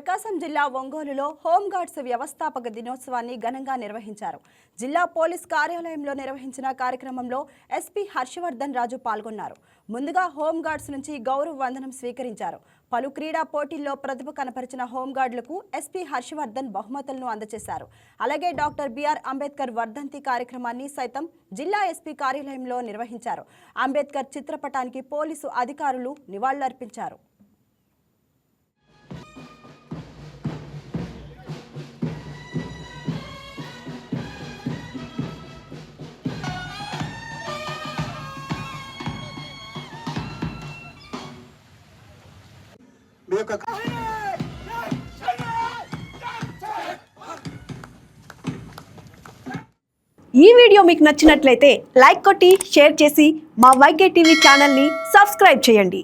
ప్రకాశం జిల్లా ఒంగోలులో హోంగార్డ్స్ వ్యవస్థాపక దినోత్సవాన్ని ఘనంగా నిర్వహించారు. జిల్లా పోలీస్ కార్యాలయంలో నిర్వహించిన కార్యక్రమంలో ఎస్పీ హర్షవర్ధన్ రాజు పాల్గొన్నారు. ముందుగా హోంగార్డ్స్ నుంచి గౌరవ వందనం స్వీకరించారు. పలు క్రీడా పోటీల్లో ప్రతిభ కనపరిచిన హోంగార్డులకు ఎస్పీ హర్షవర్ధన్ బహుమతులను అందజేశారు. అలాగే డాక్టర్ బిఆర్ అంబేద్కర్ వర్ధంతి కార్యక్రమాన్ని సైతం జిల్లా ఎస్పీ కార్యాలయంలో నిర్వహించారు. అంబేద్కర్ చిత్రపటానికి పోలీసు అధికారులు నివాళులర్పించారు. ఈ వీడియో మీకు నచ్చినట్లయితే లైక్ కొట్టి షేర్ చేసి మా వైకే టీవీ ఛానల్ని సబ్స్క్రైబ్ చేయండి.